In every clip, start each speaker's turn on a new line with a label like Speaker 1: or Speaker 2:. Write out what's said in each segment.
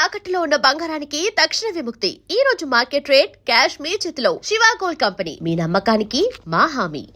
Speaker 1: తాకట్టులో ఉన్న బంగారానికి తక్షణ విముక్తి. ఈ రోజు మార్కెట్ రేట్ క్యాష్ మీ చేతిలో. శివ గోల్డ్ కంపెనీ, మీ నమ్మకానికి మా హామీ.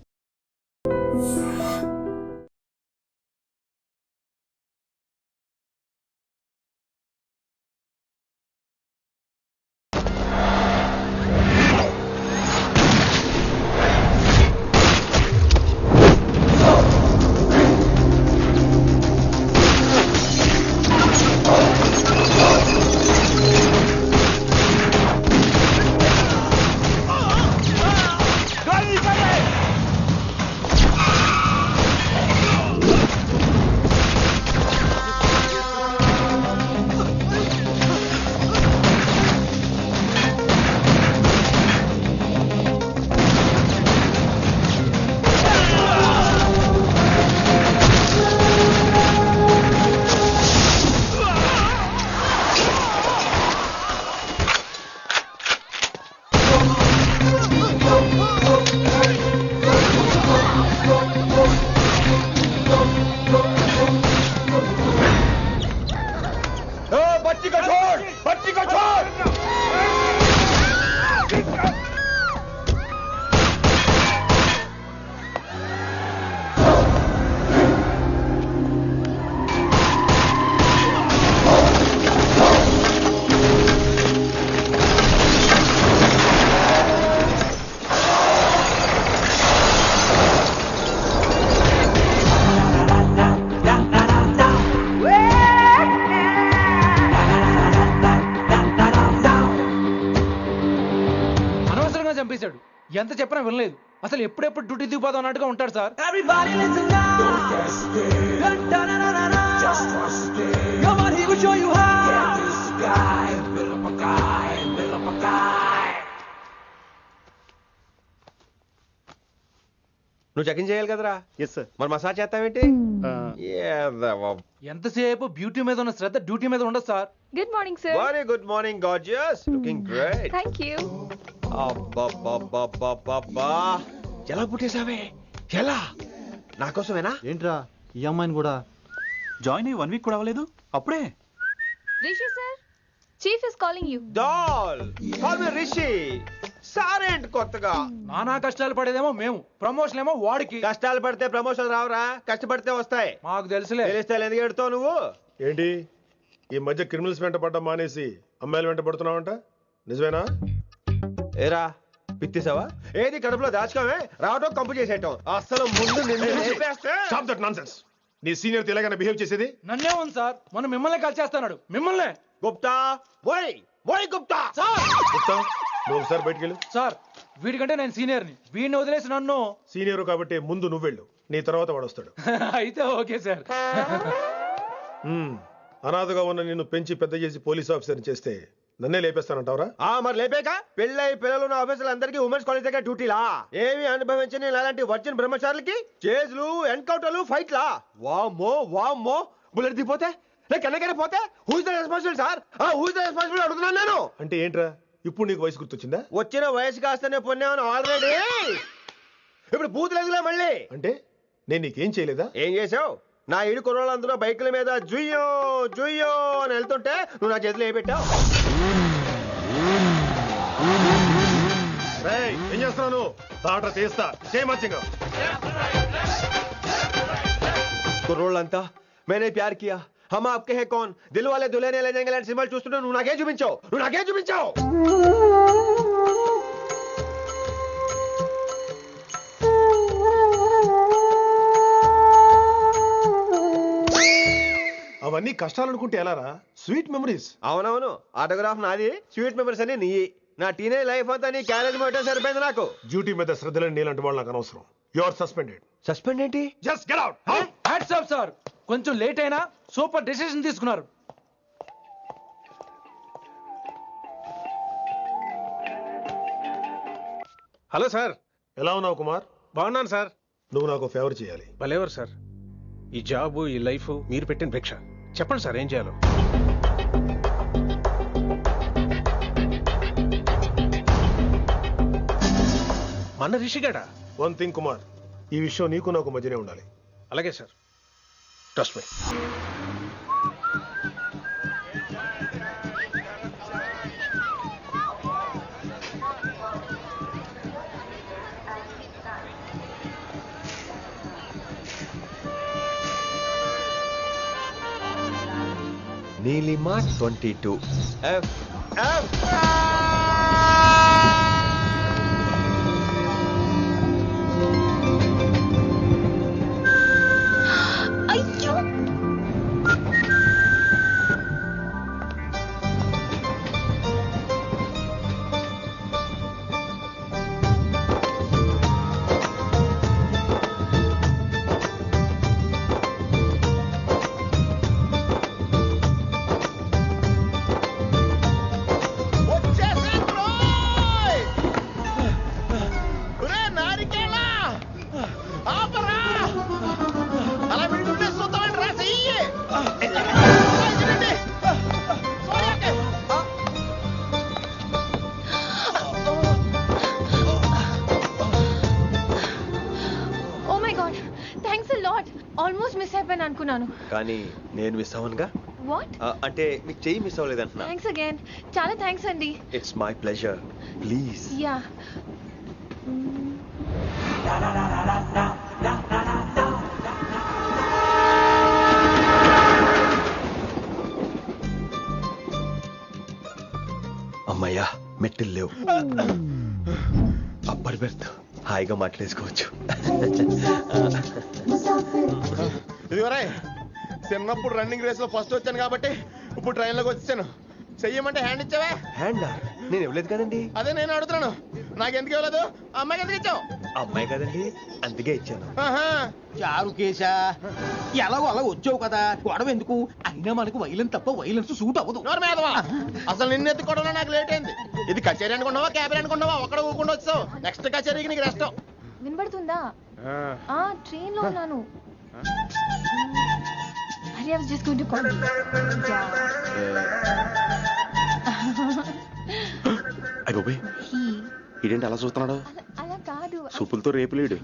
Speaker 2: చంపేశాడు. ఎంత చెప్పినా వినలేదు. అసలు ఎప్పుడెప్పుడు డ్యూటీ దిగిపోదాం అన్నట్టుగా ఉంటాడు సార్.
Speaker 3: నువ్వు చెక్ ఇన్ చేయాలి కదరా?
Speaker 4: Yes sir.
Speaker 3: మరి మసాజ్ చేస్తావేంటి?
Speaker 2: ఎంతసేపు బ్యూటీ మీద ఉన్న శ్రద్ధ డ్యూటీ మీద ఉండదు sir.
Speaker 5: Good morning sir.
Speaker 3: Very good morning gorgeous, looking great.
Speaker 5: Thank you.
Speaker 3: అబ్బబ్బబ్బబ్బబ్బా, ఎలా పుట్టేసావే? ఎలా? నా కోసమేనా?
Speaker 4: ఏంట్రా ఈ అమ్మాయిని కూడా
Speaker 6: జాయిన్ అయ్యి 1 వీక్ కూడా అవ్వలేదు అప్పుడే.
Speaker 5: Rishi sir, chief is calling you.
Speaker 3: Doll call me Rishi. సారేంటి కొత్తగా?
Speaker 2: నానా కష్టాలు పడేదేమో మేము, ప్రమోషన్ ఏమో వాడికి.
Speaker 3: కష్టాలు పడితే ప్రమోషన్ రావురా, కష్టపడితే వస్తాయి.
Speaker 2: మాకు తెలుసులే.
Speaker 3: తెలిస్తే ఎందుకు ఎడుతావు నువ్వు?
Speaker 7: ఏంటి ఈ మధ్య క్రిమినల్స్ వెంట పడ్డం మానేసి అమ్మాయిలు వెంట పడుతున్నావంట, నిజమేనా?
Speaker 3: ఏరా పిత్తిసావా? ఏది కడుపులో దాచుకోవే, రావటం కంపు చేసేయటం. అసలు ముందు నిన్ను లేపేస్తే.
Speaker 7: Stop that nonsense. నీ సీనియర్ ఎలాగైనా బిహేవ్ చేసేది?
Speaker 2: నన్నే ఉంది సార్, మనం మిమ్మల్ని కాల్ చేస్తున్నాడు. మిమ్మల్నే.
Speaker 3: గుప్తా ఓయ్ ఓయ్ గుప్తా.
Speaker 2: సార్
Speaker 7: గుప్తా, నువ్వు ఒకసారి బయటికి వెళ్ళు.
Speaker 2: సార్, వీడికంటే నేను సీనియర్ని, వీడిని వదిలేసి నన్ను.
Speaker 7: సీనియర్ కాబట్టి ముందు నువ్వు వెళ్ళు, నీ తర్వాత వాడు వస్తాడు.
Speaker 2: అయితే ఓకే సార్.
Speaker 7: అనాథగా ఉన్న నిన్ను పెంచి పెద్ద చేసి పోలీస్ ఆఫీసర్ని చేస్తే నన్నే లేపేస్తానంటావరా?
Speaker 3: మరి లేపాక పెళ్ళై పిల్లలు ఉన్న ఆఫీసులు అందరికీ ఉమెన్స్ కాలేజ్ దగ్గర డ్యూటీలా? ఏమి అనుభవించని అలాంటి వర్జిన్ బ్రహ్మచారులకి చేజ్లు, ఎన్కౌంటర్లు, ఫైట్లా? వామ్మో వామ్మో, బుల్లెట్ దిగిపోతే లేక ఎన్నకైనా పోతే who is the responsible sir? Who is the responsible అడుగుతున్నాను నేను.
Speaker 7: అంటే ఏంట్రా, ఇప్పుడు నీకు వయసు గుర్తొచ్చిందా?
Speaker 3: వచ్చిన వయసు కాస్తనే పొన్నాను ఆల్రెడీ. ఇప్పుడు బూతులేదులే మళ్ళీ.
Speaker 7: అంటే నేను నీకేం చేయలేదా?
Speaker 3: ఏం చేసావు? నా ఇడు కుర్రోళ్ళందరూ బైకుల మీద జుయ్యో జుయ్యో అని వెళ్తుంటే నువ్వు నా చేతిలో ఏ పెట్టావు?
Speaker 7: ఏం చేస్తున్నాను? తాట తీస్తా, చేయమచ్చంగా.
Speaker 3: కుర్రోళ్ళంతా मैंने प्यार किया, हम आपके हैं कौन, दिल वाले दुल्हने ले जाएंगे सिंबल చూస్తుంటే నువ్వు నాకే చూపించావు, నువ్వు నాకే చూపించావు.
Speaker 7: అవన్నీ కష్టాలనుకుంటే ఎలారా? Sweet memories.
Speaker 3: అవునవును, ఆటోగ్రాఫ్ నాది, స్వీట్ మెమరీస్ అని నీ. నా టీనేజ్ లైఫ్ అంతా నీ క్యారేజ్ మొట్టే సరిపోయింది నాకు.
Speaker 7: డ్యూటీ మీద శ్రద్ధలేని నీలాంటి వాళ్ళు నాకు అనవసరం. You are suspended.
Speaker 3: సస్పెండ్ ఏంటి?
Speaker 7: Just get out.
Speaker 2: Hats off sir, కొంచెం లేట్ అయినా సూపర్ డెసిషన్ తీసుకున్నారు.
Speaker 8: Hello sir.
Speaker 7: ఎలా ఉన్నావు కుమార్?
Speaker 8: బాగున్నాను సార్.
Speaker 7: నువ్వు నాకు ఫేవర్ చేయాలి.
Speaker 8: భలేవారు సార్. ఈ జాబు, ఈ లైఫ్ మీరు పెట్టిన భిక్ష. చెప్పండి సార్, ఏం చేయాలో. మన రిషిగాడా?
Speaker 7: వన్ థింగ్ కుమార్, ఈ విషయం నీకు నాకు మధ్యనే ఉండాలి.
Speaker 8: అలాగే sir, trust me.
Speaker 3: Neelima 22 F F
Speaker 5: అయ్యో oh my god thanks a lot almost miss అయిపోయాను అనుకున్నాను
Speaker 3: కానీ నేను మిస్ అవ్వనుగా
Speaker 5: వాట్
Speaker 3: అంటే మీకు చెయ్యి మిస్ అవ్వలేదంటున్నా
Speaker 5: థ్యాంక్స్ అగైన్ చాలా థ్యాంక్స్ అండి
Speaker 3: it's my pleasure please
Speaker 5: yeah
Speaker 3: అమ్మయ్యా మెట్టులు లేవు అప్పర్ బెర్త్ హాయిగా మాట్లాడేసుకోవచ్చు
Speaker 4: ఇదివరే చిన్నప్పుడు రన్నింగ్ రేస్ లో ఫస్ట్ వచ్చాను కాబట్టి ఇప్పుడు ట్రైన్ లోకి వచ్చాను చెయ్యమంటే హ్యాండ్ ఇచ్చావే
Speaker 3: హ్యాండ్ నేను ఇవ్వలేదు కదండి
Speaker 4: అదే నేను అడుగుతున్నాను నాకెందుకు ఇవ్వలేదు అమ్మాయికి ఎందుకు ఇచ్చావు
Speaker 3: అమ్మాయి కదండి అందుకే ఇచ్చాను
Speaker 4: ఆహా.
Speaker 2: చారు కేశా ఎలాగో అలా వచ్చావు కదా గొడవ ఎందుకు అయినా మనకు వైలెన్స్ తప్ప వైలెన్స్ సూట్ అవ్వదు
Speaker 4: నోరు మీదవా అసలు నిన్ను ఎత్తుకోవడం నాకు లేట్ అయింది ఇది కచేరీ అనుకున్నావా క్యాబిన్ అనుకున్నావా ఒక్కడ ఊకుండా వచ్చావు నెక్స్ట్ కచేరీకి నీకు రెస్ట్
Speaker 5: వినబడుతుందా ఆ ట్రైన్ లో ఉన్నాను I was just going to call you.
Speaker 3: అయ్యోబే
Speaker 5: He.
Speaker 3: ఇదేంటి అలా చూస్తున్నాడు
Speaker 5: అలా కాదు
Speaker 3: సూపులతో రేపులేడు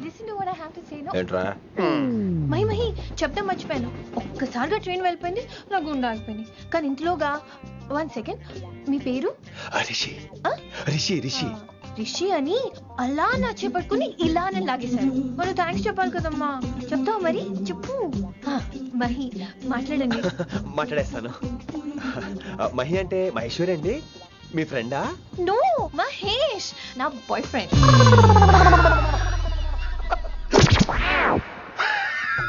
Speaker 5: listen to what I have to say no
Speaker 3: ఏంట్రా
Speaker 5: మహి చెప్తా మర్చిపోయాను ఒక్కసారిగా ట్రైన్ వెళ్ళిపోయింది నా గుండె ఆగిపోయింది కానీ ఇంట్లోగా 1 సెకండ్ మీ పేరు
Speaker 3: రిషి
Speaker 5: ఆ?
Speaker 3: రిషి రిషి
Speaker 5: రిషి అని అలా నా చేపట్టుకుని ఇలా నన్ను లాగేశారు మరి థ్యాంక్స్ చెప్పాలి కదమ్మా చెప్తావు మరి చెప్పు ఆ, మహి మాట్లాడండి
Speaker 3: మాట్లాడేస్తాను మహి అంటే మహేశ్వరి అండి మీ ఫ్రెండా
Speaker 5: నో మహేష్ నా బాయ్ ఫ్రెండ్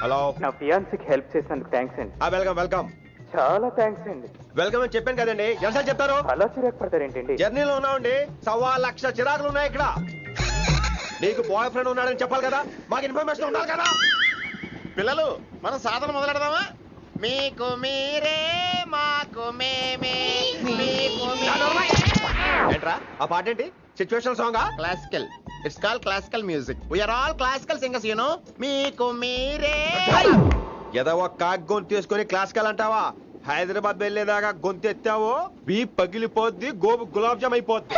Speaker 3: హలో
Speaker 9: నా ఫియాన్సీకి హెల్ప్ చేసినందుకు థ్యాంక్స్ అండి
Speaker 3: వెల్కమ్ వెల్కమ్
Speaker 9: చాలా థ్యాంక్స్ అండి
Speaker 3: వెల్కమ్ అని చెప్పాను కదండి ఎన్నిసార్లు చెప్తారు
Speaker 9: అలా చిరాకు పడతారేంటండి
Speaker 3: జర్నీలో ఉన్నామండి 1,2,00,000 చిరాకులు ఉన్నాయి ఇక్కడ నీకు బాయ్ ఫ్రెండ్ ఉన్నాడని చెప్పాలి కదా మాకు ఇన్ఫర్మేషన్ ఉండాలి కదా
Speaker 4: పిల్లలు మనం సాధన మొదలెడదామా మీకు మీరే మాకు మేమే మీకు
Speaker 3: ఏంట్రా ఆ పాట ఏంటి సిచ్యువేషన్ సాంగా
Speaker 4: classical it's call classical music we are all classical singers you know మీకు మీరే
Speaker 3: ఏదో ఒక కాక్ గొంతు తీసుకొని క్లాసికల్ అంటావా హైదరాబాద్ వెళ్ళేదాకా గొంతు ఎత్తావో బీ పగిలిపోద్ది గోబు గులాబ్ జామ్ అయిపోద్ది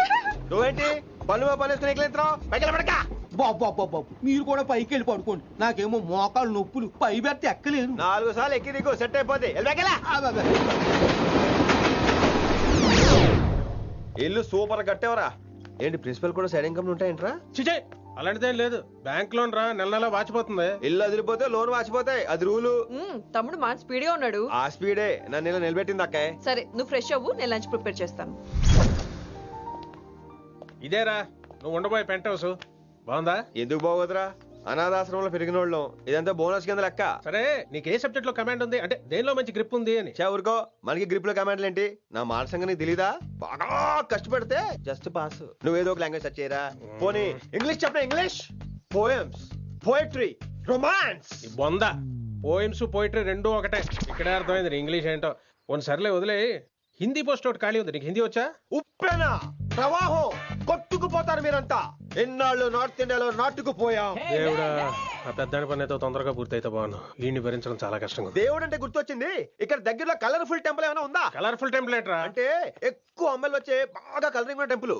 Speaker 3: నువ్వేంటి పనులు పనేసుకుని ఎక్కలేంటావు పైకి పడక
Speaker 2: బాబు మీరు కూడా పైకి వెళ్ళి పడుకోండి నాకేమో మోకాలు నొప్పులు పై పెడితే ఎక్కలేను
Speaker 3: 4 సార్లు ఎక్కి దిగు సెట్ అయిపోద్ది ఇల్లు సూపర్ కట్టేవరా ఏంటి ప్రిన్సిపల్ కూడా సైడ్ ఇన్కమ్ ఉంటాయంట్రా
Speaker 8: చిచే అలాంటిదేం లేదు బ్యాంక్ లోన్ రా నెల నెల వాచిపోతుంది
Speaker 3: ఇల్లు అదిరిపోతే లోన్ వాచిపోతాయి అది రూలు
Speaker 10: తమ్ముడు మా స్పీడ్ గా ఉన్నాడు
Speaker 3: ఆ స్పీడే నన్ను ఇలా నిలబెట్టింది అక్కాయ్
Speaker 10: సరే నువ్వు ఫ్రెష్ అవ్వు నేను లంచ్ ప్రిపేర్ చేస్తాను
Speaker 8: ఇదేరా నువ్వు ఉండబోయే పెంట్ హౌస్ బాగుందా
Speaker 3: ఎందుకు బాగోదురా అనాథాశ్రమంలో పెరిగిన వాళ్ళం ఇదంతా బోనస్ కింద లెక్క
Speaker 8: సరే నీకు ఏ సబ్జెక్ట్ లో కమాండ్ ఉంది అంటే దేనిలో మంచి గ్రిప్ ఉంది అని
Speaker 3: ఊరుకో మనకి గ్రిప్ లో కమాండ్లు ఏంటి నా మాట సంగతి నీకు తెలీదా బాగా కష్టపడితే జస్ట్ పాస్ నువ్వేదో ఒక లాంగ్వేజ్ సెర్చ్ చేయరా పోనీ ఇంగ్లీష్ చెప్పిన ఇంగ్లీష్ పోయమ్స్ పోయట్రీ రొమాన్స్
Speaker 8: ఈ బొంద పోయిమ్స్ పోయిటరీ రెండు ఒకటే ఇక్కడే అర్థమైంది నీ ఇంగ్లీష్ ఏంటో కొన్ని సర్లే వదిలే హిందీ పోస్ట్ ఒకటి ఖాళీ ఉంది నీకు హిందీ వచ్చా
Speaker 3: ఉప్పెనా ప్రవాహం కొట్టుకుపోతారు మీరంతా ఎన్నాళ్ళు నార్త్ ఇండియాలో నాటుకుపోయాం
Speaker 8: దేవుడా ఆ పెద్దాని పని అయితే తొందరగా పూర్తయితే బాగున్నాను వీడిని భరించడం చాలా కష్టంగా ఉంది.
Speaker 3: దేవుడు అంటే గుర్తొచ్చింది ఇక్కడ దగ్గరలో కలర్ఫుల్ టెంపుల్ ఏమైనా ఉందా
Speaker 8: కలర్ఫుల్ టెంప్లెట్ రా
Speaker 3: అంటే ఎక్కువ అమ్మాయిలు వచ్చే బాగా కలరింగ్ ఉన్న టెంపుల్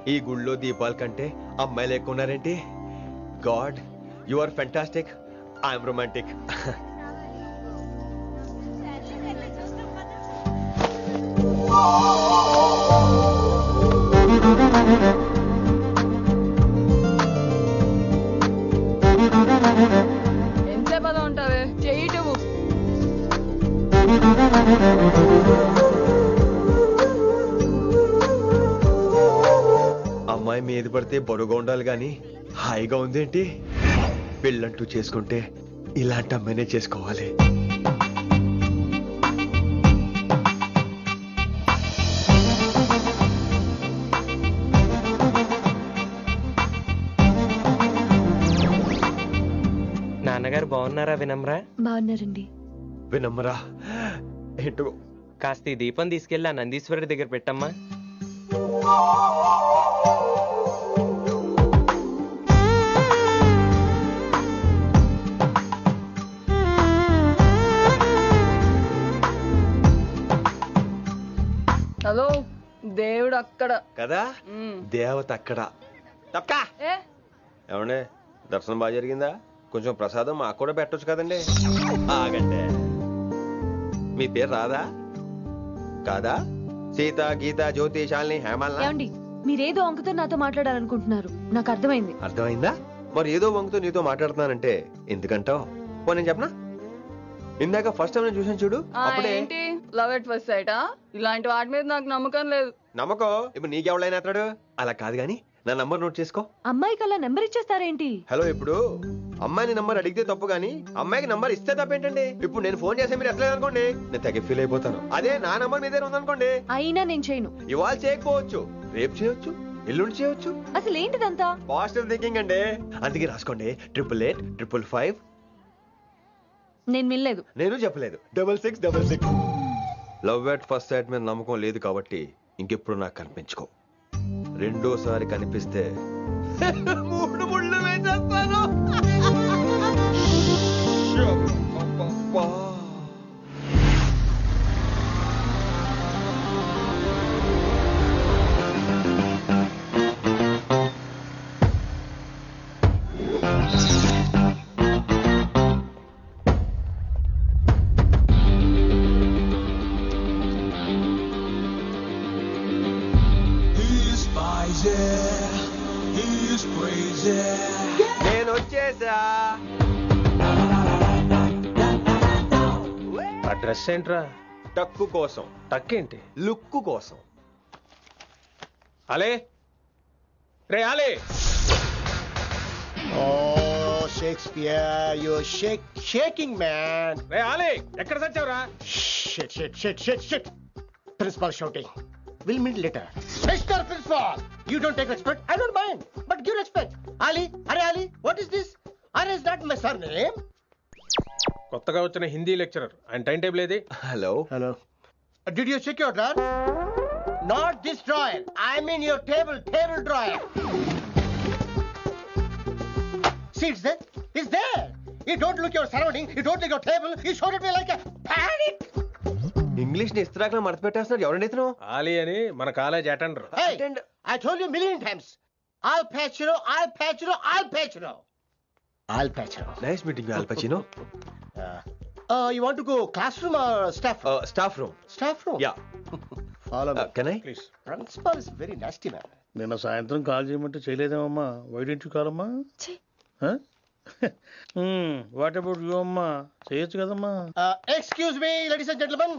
Speaker 3: ఈ గుళ్ళో దీపాల కంటే అమ్మాయిలు ఎక్కువ ఉన్నారేంటి God you are fantastic I'm romantic అమ్మాయి మీద పడితే బరువుగా ఉండాలి గాని హాయిగా ఉందేంటి? పెళ్ళంటూ చేసుకుంటే ఇలాంటి అమ్మాయినే చేసుకోవాలి.
Speaker 11: నాన్నగారు బాగున్నారా వినమ్రా?
Speaker 5: బాగున్నారండి.
Speaker 3: వినమ్మరా ఏంటో
Speaker 11: కాస్త ఈ దీపం తీసుకెళ్ళి ఆ నందీశ్వరుడి దగ్గర పెట్టమ్మా.
Speaker 10: హలో, దేవుడు అక్కడ.
Speaker 3: కదా దేవత అక్కడ. తప్పకా
Speaker 10: ఏ
Speaker 3: ఏమండే దర్శనం బాగా జరిగిందా? కొంచెం ప్రసాదం మాకు కూడా పెట్టొచ్చు కదండి. ఆగండి, మీ పేరు రాదా కాదా? సీత, గీత, జ్యోతి, శాలిని, హేమల్నా?
Speaker 5: ఏమండి, మీరేదో అంకుతో నాతో మాట్లాడాలనుకుంటున్నారు, నాకు అర్థమైంది.
Speaker 3: అర్థమైందా? మరి ఏదో వంగుతో నీతో మాట్లాడుతున్నానంటే ఎందుకంటావు? పో నేను చెప్పనా? ఇందాక ఫస్ట్ టైం నేను చూసాను చూడు, అప్పుడే
Speaker 10: ఏంటి లవ్ ఎట్ ఫస్ట్ సైటా? ఇలాంటి వాటి మీద నాకు నమ్మకం లేదు.
Speaker 3: నమ్మకం ఇప్పుడు నీకెవడైనా అతడు అలా కాదు గాని నా నంబర్ నోట్ చేసుకో.
Speaker 5: అమ్మాయికి అలా నెంబర్ ఇచ్చేస్తారేంటి?
Speaker 3: హలో, ఇప్పుడు అమ్మాయిని నంబర్ అడిగితే తప్పు గానీ అమ్మాయికి నంబర్ ఇస్తే తప్పేంటండి? ఇప్పుడు నేను ఫోన్ చేస్తే మీరు ఎట్లేదు అనుకోండి, నేను తెగ ఫీల్ అయిపోతాను. అదే నా నంబర్ మీద ఉందనుకోండి,
Speaker 5: అయినా నేను చేయను.
Speaker 3: ఇవాళ చేయకపోవచ్చు, రేపు చేయొచ్చు, ఎల్లుండి చేయొచ్చు.
Speaker 5: అసలు ఏంటిదంతా?
Speaker 3: పాజిటివ్ థింకింగ్ అండి. అందుకే రాసుకోండి 888-555.
Speaker 5: నేను వినలేదు.
Speaker 3: నేను చెప్పలేదు 6666. లవ్ ఎట్ ఫస్ట్ సైట్ మీద నమ్మకం లేదు కాబట్టి ఇంకెప్పుడు నాకు కనిపించుకో. రెండోసారి కనిపిస్తే 3 ముళ్ళు వేసేస్తాను. నేను వచ్చేసా.
Speaker 8: ఆ డ్రెస్ ఏంట్రా?
Speaker 3: టక్కు కోసం,
Speaker 8: టక్కేంటి?
Speaker 3: లుక్కు కోసం.
Speaker 8: అలే రే అలే.
Speaker 2: Oh, Shakespeare, you're shaking, man.
Speaker 8: రే అలే, ఎక్కడ సచ్చావురా?
Speaker 2: Shit. Principal shouting. We'll meet later. Mr. Principal, you don't take respect. I don't mind, but give respect. Ali, Ali, what is this? Ali is not my surname.
Speaker 8: కొత్తగా వచ్చిన Hindi lecturer, ఆయన time table ఏది?
Speaker 3: Hello.
Speaker 2: Did you check your drawer? Not this drawer. I mean your table drawer. See, it's there. You don't look your surrounding. You don't look your table. You showed at me like a panic.
Speaker 3: English ని ఇస్త్రాకులో మడత పెట్టేస్తున్నాడు. ఎవరండి ఇతను?
Speaker 8: ఆలీ అని మన college attender.
Speaker 2: Hey, I told you a million times. I'll patch you.
Speaker 3: Nice meeting Al Pacino.
Speaker 2: You want to go classroom or staff room?
Speaker 3: Staff room.
Speaker 2: Staff room?
Speaker 3: Yeah.
Speaker 2: Follow me.
Speaker 3: Can I?
Speaker 8: Please.
Speaker 2: Principal is very nasty, man.
Speaker 7: నిన్న సాయంత్రం call చేయమంటే చేయలేదేమమ్మా? Why don't you call అమ్మా? What about you అమ్మా? చేయొచ్చు కదమ్మా.
Speaker 2: Excuse me, ladies and gentlemen.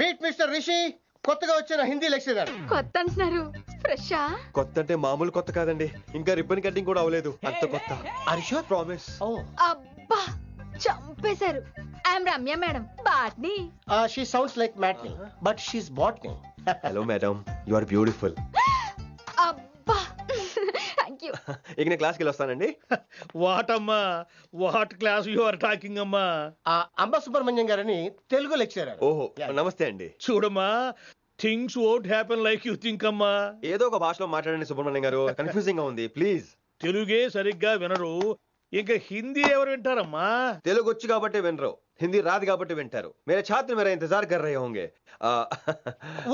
Speaker 2: Meet Mr. Rishi. కొత్తగా వచ్చిన Hindi lecturer.
Speaker 5: కొత్త అంటున్నారు, ఫ్రెషా?
Speaker 3: కొత్త అంటే మామూలు కొత్త కాదండి, ఇంకా రిబ్బన్ కటింగ్ కూడా అవ్వలేదు, అంత కొత్త.
Speaker 2: Are you sure?
Speaker 3: Promise.
Speaker 2: Oh.
Speaker 5: అబ్బా, చంపేశారు. I'm Ramya madam, botany.
Speaker 2: She sounds like Matney, but she's botany.
Speaker 3: Hello madam, you are beautiful.
Speaker 5: అబ్బా, థ్యాంక్ యూ.
Speaker 3: ఇక నేను క్లాస్కి వెళ్ళి వస్తానండి.
Speaker 7: వాట్ అమ్మా, what class you are talking అమ్మా?
Speaker 2: అంబ సుబ్రహ్మణ్యం గారని తెలుగు లెక్చరర్.
Speaker 3: ఓహో, నమస్తే అండి.
Speaker 7: చూడమ్మా, things won't happen like you think అమ్మా.
Speaker 3: ఏదో ఒక భాషలో మాట్లాడండి సుబ్రహ్మణ్యం గారు, కన్ఫ్యూజింగ్ గా ఉంది, ప్లీజ్.
Speaker 7: తెలుగే సరిగ్గా వినరు, ఇంకా హిందీ ఎవరు వింటారమ్మా?
Speaker 3: తెలుగు వచ్చు కాబట్టి వినరు, హిందీ రాదు కాబట్టి వింటారు. మేరే ఛాత్ర మేరా ఇంతజార్ కర్ రహే హోంగే.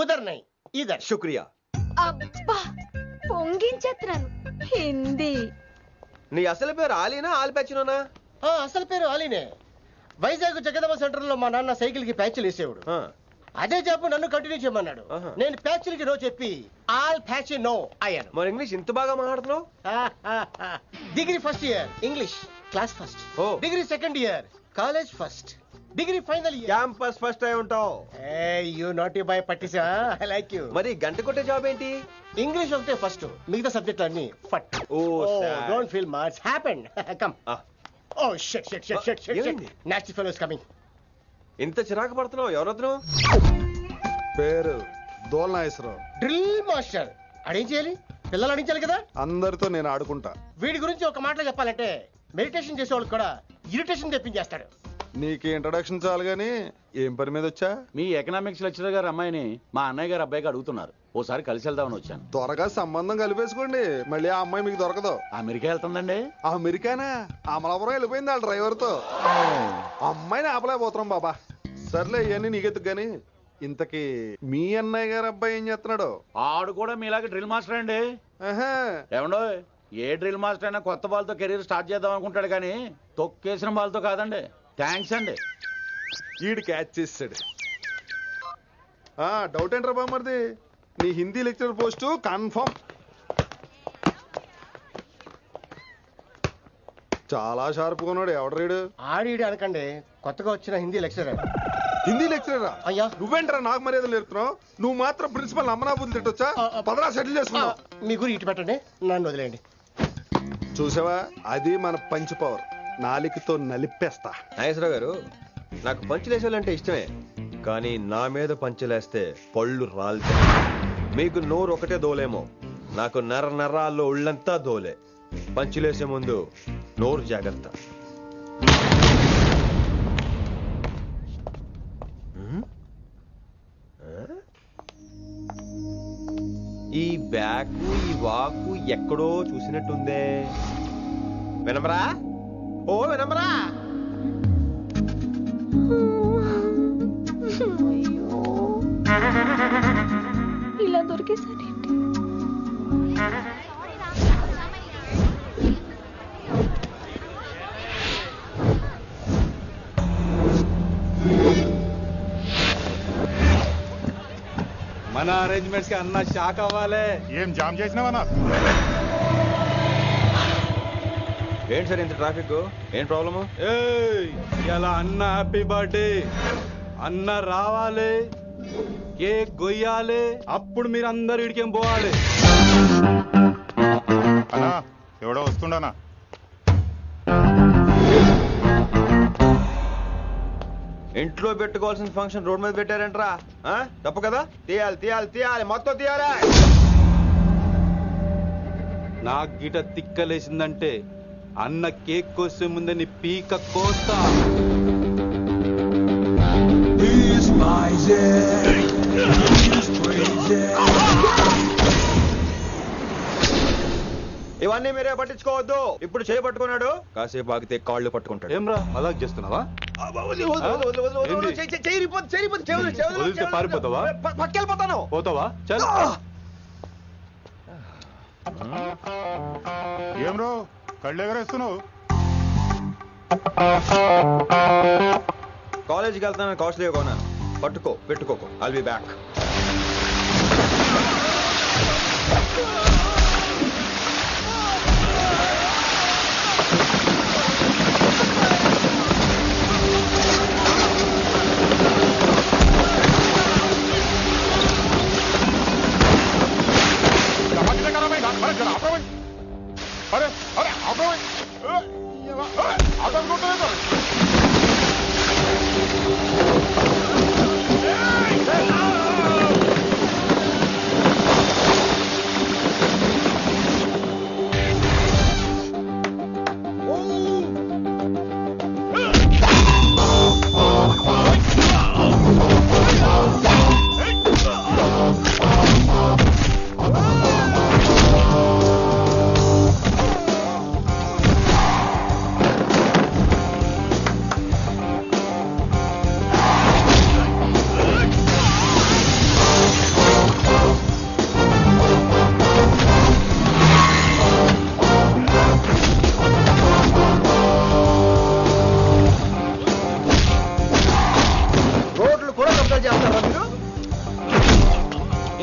Speaker 2: ఉదర్ నై ఇదర్.
Speaker 3: శుక్రియా.
Speaker 5: అబ్బా, పొంగించేస్తున్నాను. హిందీ.
Speaker 3: నీ అసలు పేరు ఆలీనా, ఆల్ పచ్చినోనా?
Speaker 2: అసలు పేరు ఆలీనే. వైజాగ్ జగదమ్మ సెంటర్ లో మా నాన్న సైకిల్ కి ప్యాచ్లు వేసేవాడు. అదే జాబ్ నన్ను కంటిన్యూ చేయమన్నాడు. నేను ప్యాచ్లకి నో చెప్పి ఆల్ ప్యాచ్ నో అయ్యాను.
Speaker 3: మరి ఇంగ్లీష్ ఇంత బాగా మాట్లాడుతున్నావు?
Speaker 2: Degree first year English class first. Degree second year college first. Degree final year.
Speaker 3: Campus first అయి ఉంటావు.
Speaker 2: యూ నాట్ బాయ్ పట్టిసా. I like you.
Speaker 3: మరి గంట కొట్టే జాబ్ ఏంటి?
Speaker 2: ఇంగ్లీష్ ఒకటే ఫస్ట్, మిగతా సబ్జెక్టులు అన్ని ఫట్.
Speaker 3: Oh
Speaker 2: don't feel much happened. Come. Oh shit shit shit shit shit.
Speaker 3: ఏమైంది?
Speaker 2: Nasty fellows coming.
Speaker 3: ఇంత చిరాకు పడుతున్నావు, ఎవరొద్దు?
Speaker 12: పేరు దోల్నాగేశ్వరరావు.
Speaker 2: Drill master. అడేం చేయాలి? పిల్లలు అడించాలి కదా.
Speaker 12: అందరితో నేను ఆడుకుంటా.
Speaker 2: వీడి గురించి ఒక మాటలో చెప్పాలంటే మెడిటేషన్ చేసే వాళ్ళకి కూడా ఇరిటేషన్ తెప్పించేస్తాడు.
Speaker 12: నీకు ఇంట్రడక్షన్ చాలు గానీ ఏం పని మీద వచ్చా?
Speaker 13: మీ ఎకనామిక్స్ లెక్చరర్ గారు అమ్మాయిని మా అన్నయ్య గారు అబ్బాయికి అడుగుతున్నారు. ఓసారి కలిసి వెళ్దామని వచ్చాను.
Speaker 12: త్వరగా సంబంధం కలిపేసుకోండి, మళ్ళీ ఆ అమ్మాయి మీకు దొరకదు.
Speaker 13: అమెరికా వెళ్తుందండి.
Speaker 12: అమెరికానా? అమలాపురం వెళ్ళిపోయింది వాళ్ళ డ్రైవర్ తో. అమ్మాయిని ఆపలేకపోతున్నాం బాబా. సర్లే ఇవన్నీ నీకెత్తుకు గాని, ఇంతకీ మీ అన్నయ్య గారు అబ్బాయి ఏం చేస్తున్నాడు?
Speaker 13: ఆడు కూడా మీలాగే డ్రిల్ మాస్టర్ అండి. ఏమండో, ఏ డ్రిల్ మాస్టర్ అయినా కొత్త బాల్తో కెరీర్ స్టార్ట్ చేద్దాం అనుకుంటాడు కానీ తొక్కేసిన బాల్తో కాదండి. థ్యాంక్స్ అండి.
Speaker 12: ఈడు క్యాచ్ చేసాడు. డౌట్ ఏంట్రా బామ్మర్ది, నీ హిందీ లెక్చరర్ పోస్టు కన్ఫర్మ్. చాలా షార్ప్గా ఉన్నాడు. ఎవడరీడు?
Speaker 2: ఆడిడు అనకండి, కొత్తగా వచ్చిన హిందీ లెక్చరర్.
Speaker 12: హిందీ లెక్చరరా?
Speaker 2: అయ్యా
Speaker 12: నువ్వేంట్రా నాకు మర్యాదలు నేర్పుతున్నావు? నువ్వు మాత్రం ప్రిన్సిపల్ అమ్మనాబుద్ధి తిట్టొచ్చా? పదరా సెటిల్ చేసుకున్నావు.
Speaker 2: మీ గురి ఇటు పెట్టండి, నన్ను వదిలేయండి.
Speaker 12: చూసావా, అది మన పంచ్ పవర్. నాలికతో నలిపేస్తా.
Speaker 3: నాగేశ్వరరావు గారు, నాకు పంచులేసేవాళ్ళంటే ఇష్టమే, కానీ నా మీద పంచులేస్తే పళ్ళు రాలుతాయి. మీకు నోరు ఒకటే దోలేమో, నాకు నర నరాల్లో ఒళ్ళంతా దోలే. పంచులేసే ముందు నోరు జాగ్రత్త. ఈ బ్యాకు ఈ వాకు ఎక్కడో చూసినట్టుందే. వినమరా? ఓ వినమరా?
Speaker 5: ఇలా దొరికేసారేంటి?
Speaker 6: మన అరేంజ్మెంట్స్ కి అన్న షాక్ అవ్వాలి. ఏం జామ్ చేసినావా?
Speaker 3: ఏంటి సార్ ఇంత ట్రాఫిక్? ఏం ప్రాబ్లము?
Speaker 6: ఇలా అన్న హ్యాపీ బర్త్డే, అన్న రావాలి, కేక్ గొయ్యాలి, అప్పుడు మీరు అందరు ఇడికేం పోవాలి. అన్నా ఎవడో వస్తుండనా?
Speaker 3: ఇంట్లో పెట్టుకోవాల్సిన ఫంక్షన్ రోడ్ మీద పెట్టారంటరా? తప్పు కదా? తీయాలి తీయాలి తీయాలి, మొత్తం తీయాలి.
Speaker 6: నాకు గిట తిక్కలేసిందంటే అన్న కేక్ కోసే ముందే నీ పీక కోస్తా.
Speaker 3: ఇవన్నీ మీరే పట్టించుకోవద్దు. ఇప్పుడు చేయబట్టుకున్నాడు, కాసేపు ఆగితే కాళ్ళు పట్టుకుంటాడు.
Speaker 6: ఏమ్రా అలా చేస్తున్నావా? పారిపోతావా?
Speaker 3: పట్టుకెళ్ళిపోతాను.
Speaker 6: పోతావా? చల్. ఏమ్రో కళ్ళు ఎగరేస్తున్నావు?
Speaker 3: కాలేజీకి వెళ్తాను, కాస్ట్లీగా కొన్నాను. పట్టుకో, పెట్టుకోకు. I'll be back.
Speaker 6: अरे अरे आप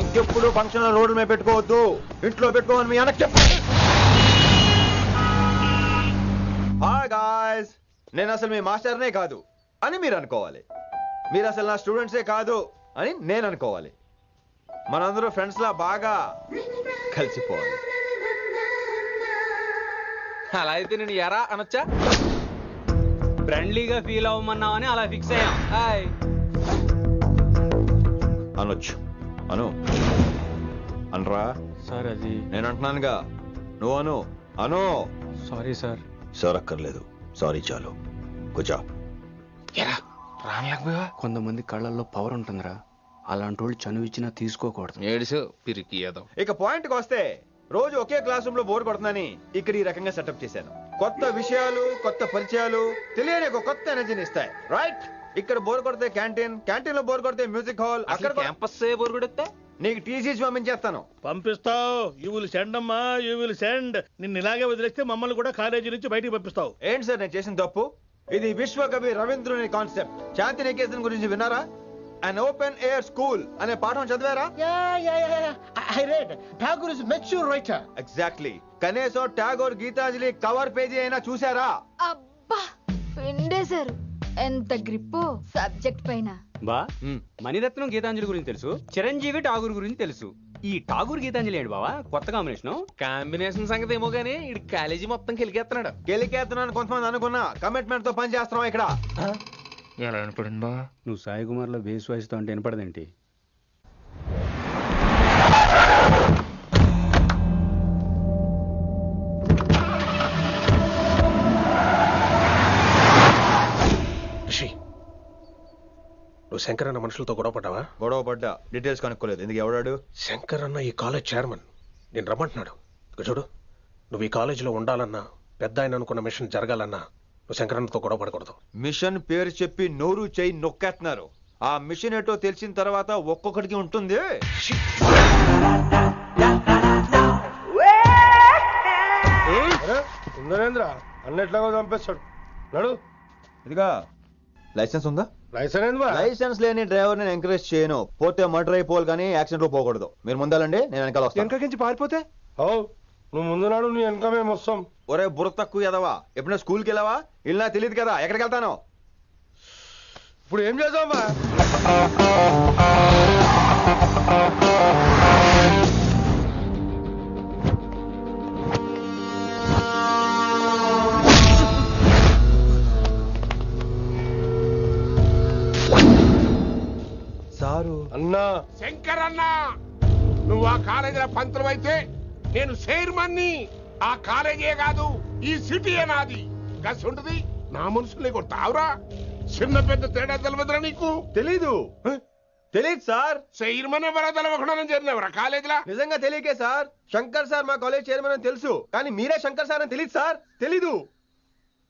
Speaker 6: ఇంకెప్పుడు ఫంక్షన్ రోడ్ల మీద పెట్టుకోవద్దు, ఇంట్లో పెట్టుకోమని మీ అన్నకి చెప్పు. హాయ్ గాయ్స్, నేను అసలు మీ మాస్టర్నే కాదు,
Speaker 3: అని మీరు అనుకోవాలి. మీరు అసలు నా స్టూడెంట్సే కాదు అని నేను అనుకోవాలి. మనందరూ ఫ్రెండ్స్ లా బాగా కలిసిపోవాలి.
Speaker 6: అలా అయితే నేను ఎరా అనొచ్చా? ఫ్రెండ్లీగా ఫీల్ అవ్వమన్నావని అలా ఫిక్స్ అయ్యాం. హాయ్
Speaker 3: అనొచ్చు. అను అనరా
Speaker 6: సార్. అది
Speaker 3: నేను అంటున్నానుగా, నువ్వు అను. అను.
Speaker 6: Sorry sir.
Speaker 3: సార్ అక్కర్లేదు, సారీ చాలు. కూర్చో.
Speaker 6: కొంతమంది కళ్ళల్లో పవర్ ఉంటుందిరా, అలాంటి వాళ్ళు చనువు ఇచ్చినా తీసుకోకూడదు.
Speaker 8: ఏడిసో పిరికి ఏదో.
Speaker 3: ఇక పాయింట్కి వస్తే, రోజు ఒకే క్లాస్ రూమ్ లో బోర్ కొడుతుందని ఇక్కడ ఈ రకంగా సెటప్ చేశాను. కొత్త విషయాలు, కొత్త పరిచయాలు తెలియని ఒక కొత్త ఎనర్జీని ఇస్తాయి. రైట్? ఇక్కడ బోర్ కొడితే క్యాంటీన్, క్యాంటీన్ లో బోర్ కొడితే మ్యూజిక్ హాల్, అక్కడ
Speaker 6: క్యాంపస్ బోర్ కొడితే
Speaker 3: నీకు టీసీస్ పంపించేస్తాను.
Speaker 14: పంపిస్తావు. యూ విల్ సెండ్ అమ్మా, యూ విల్ సెండ్. నిన్ను ఇలాగే వదిలేస్తే మమ్మల్ని కూడా కాలేజీ నుంచి బయటికి పంపిస్తావు.
Speaker 3: ఏంటి సార్ నేను చేసిన తప్పు? ఇది విశ్వకవి రవీంద్రుని కాన్సెప్ట్. శాంతి నికేతన్ గురించి విన్నారా? అన్ ఓపెన్ ఎయిర్ స్కూల్ అనే పాఠం చదివారా?
Speaker 2: I read. Tagore is a mature writer.
Speaker 3: Exactly. కనీసం టాగోర్ గీతాంజలి కవర్ పేజీ అయినా చూసారా?
Speaker 5: అబ్బా పిండేశారు. ఎంత గ్రిప్పు సబ్జెక్ట్ పైన.
Speaker 6: బా మణిరత్నం గీతాంజలి గురించి తెలుసు, చిరంజీవి ఠాగూర్ గురించి తెలుసు. ఈ ఠాగూర్ గీతాంజలి ఏంటి బావా కొత్త కాంబినేషన్ సంగతి ఏమో గానీ ఈ కాలేజీ మొత్తం కెలికేస్తున్నాడు.
Speaker 3: కెలికేస్తున్నాను కొంతమంది అనుకున్నా, కమిట్మెంట్ తో పని చేస్తున్నాం ఇక్కడ.
Speaker 6: ఎలా వినపడింది బా? నువ్వు సాయి కుమార్ లో బేస్ వాయిస్ తో అంటే వినపడదేంటి?
Speaker 8: నువ్వు శంకర్ అన్న మనుషులతో గొడవ పడ్డావా?
Speaker 3: గొడవ పడ్డా, డీటెయిల్స్ కనుక్కోలేదు. ఎందుకు? ఎవడాడు?
Speaker 8: శంకర్ అన్న ఈ కాలేజ్ చైర్మన్. నేను రమ్మంటున్నాడు. ఇక చూడు, నువ్వు ఈ కాలేజీలో ఉండాలన్నా, పెద్ద ఆయన అనుకున్న మిషన్ జరగాలన్నా నువ్వు శంకర్ అన్నతో గొడవ పడకూడదు.
Speaker 3: మిషన్ పేరు చెప్పి నోరు చేయి నొక్కేస్తున్నారు. ఆ మిషన్ ఏటో తెలిసిన తర్వాత ఒక్కొక్కడికి ఉంటుంది.
Speaker 7: ఉందనేంద్ర అన్నెట్లాగో చంపేస్తాడు. నడు.
Speaker 3: ఇదిగా లైసెన్స్ ఉందా?
Speaker 7: లైసెన్స్
Speaker 3: లేని డ్రైవర్ నేను ఎంకరేజ్ చేయను. పోతే మర్డర్ అయిపోవాలి కానీ యాక్సిడెంట్ లో పోకూడదు. మీరు ముందాలండి, నేను వెనకాల వస్తాను.
Speaker 7: వెనక నుంచి పారిపోతే నువ్వు ముందు నాడు నీ వెనక మేము వస్తాం.
Speaker 3: ఒరే బుర్ర తక్కువ ఎదవా, ఎప్పుడైనా స్కూల్కి వెళ్ళావా? ఇలా తెలియదు కదా ఎక్కడికి వెళ్తాను.
Speaker 7: ఇప్పుడు ఏం చేద్దామా?
Speaker 3: సారు
Speaker 7: అన్నా.
Speaker 15: శంకర్ అన్నా, నువ్వు ఆ కాలేజీలో పంతులు అయితే నేను చైర్మన్ని. ఆ కాలేజీ కాదు, ఈ సిటీయే నాది. గస్ ఉంటుంది నా మనుషుల్ని కొడతావురా? చిన్న పెద్ద తేడా తెలవదురా నీకు?
Speaker 3: తెలీదు సార్.
Speaker 15: చైర్మన్ ఎవరో తెలవకుండా చేరినవరా కాలేజీలో?
Speaker 3: నిజంగా తెలియకే సార్. శంకర్ సార్ మా కాలేజ్ చైర్మన్ అని తెలుసు, కానీ మీరే శంకర్ సార్ అని తెలియదు సార్. తెలీదు.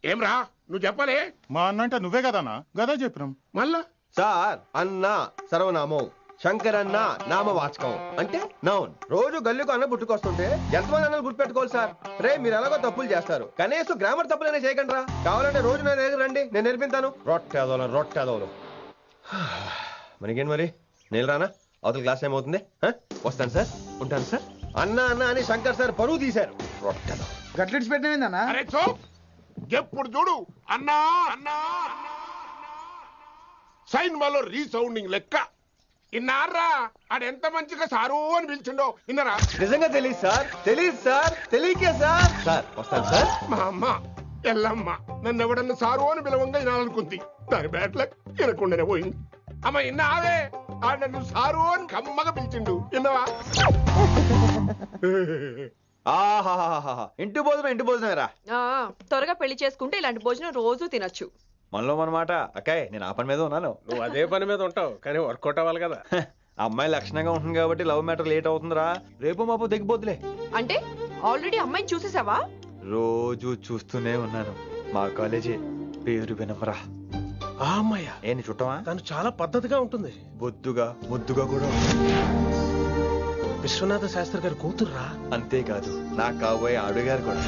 Speaker 15: ఏమ్రా నువ్వు చెప్పలే?
Speaker 16: మా అన్న అంటే నువ్వే కదన్నా? గదా చెప్పినాం.
Speaker 15: మళ్ళా
Speaker 3: సార్ అన్న సర్వనామం, శంకర్ అన్న నామవాచకం అంటే నౌన్. రోజు గల్లుకు అన్న పుట్టుకొస్తుంటే ఎంతమంది అన్నలు గుర్తుపెట్టుకోవాలి సార్? రే మీరు ఎలాగో తప్పులు చేస్తారు, కనీసం గ్రామర్ తప్పులైనా చేయకండి రా. కావాలంటే రోజు నా దగ్గర రండి, నేను నేర్పిస్తాను. రొట్టెదోలు మనకేంటి మరి? నేను రానా? అవతల క్లాస్ ఏమవుతుంది? వస్తాను సార్, ఉంటాను సార్. అన్న అన్న అని శంకర్ సార్ పరువు తీశారు. రొట్టెదో
Speaker 15: గట్లెట్స్ పెట్టినా? అరే చో, ఎప్పుడు చూడు అన్నా అన్నా. సైన్ మాలో రీసౌండింగ్ లెక్క. ఇన్నారా ఆడెంత మంచిగా సారు అని పిలిచిండో ఇన్నరా?
Speaker 3: నిజంగా తెలియదు సార్. తెలియకే సార్. సార్ వస్తాను సార్.
Speaker 15: మా అమ్మ ఎల్లమ్మ నన్ను ఎవడన్నా సారు అని పిలవంగా వినాలనుకుంది. దాని బ్యాట్ల వినకుండానే పోయింది. అమ్మ ఇన్నావే, ఆడ నన్ను సారు అని కమ్మగా పిలిచిండు. విన్నవా?
Speaker 3: ఆహాహాహా, ఇంటి భోజనం రా.
Speaker 10: త్వరగా పెళ్లి చేసుకుంటే ఇలాంటి భోజనం రోజు తినొచ్చు.
Speaker 3: మనలో మనమాట. అక్కాయ్ నేను ఆ పని మీద ఉన్నాను.
Speaker 8: నువ్వు అదే పని మీద ఉంటావు, కానీ వర్కౌట్ అవ్వాలి కదా.
Speaker 3: అమ్మాయి లక్షణంగా ఉంటుంది కాబట్టి లవ్ మ్యాటర్ లేట్ అవుతుందిరా. రేపు మాపు దిగిపోతులే.
Speaker 10: అంటే ఆల్రెడీ అమ్మాయిని చూసేసావా?
Speaker 3: రోజు చూస్తూనే ఉన్నాను. మా కాలేజీ పేరు వినమరా.
Speaker 8: ఆ అమ్మాయ
Speaker 3: ఏంటి చుట్టమా?
Speaker 8: తను చాలా పద్ధతిగా ఉంటుంది.
Speaker 3: బొద్దుగా ముద్దుగా కూడా.
Speaker 8: విశ్వనాథ శాస్త్రి గారి కూతుర్రా.
Speaker 3: అంతేకాదు నా కాబోయే ఆడుగారు కూడా.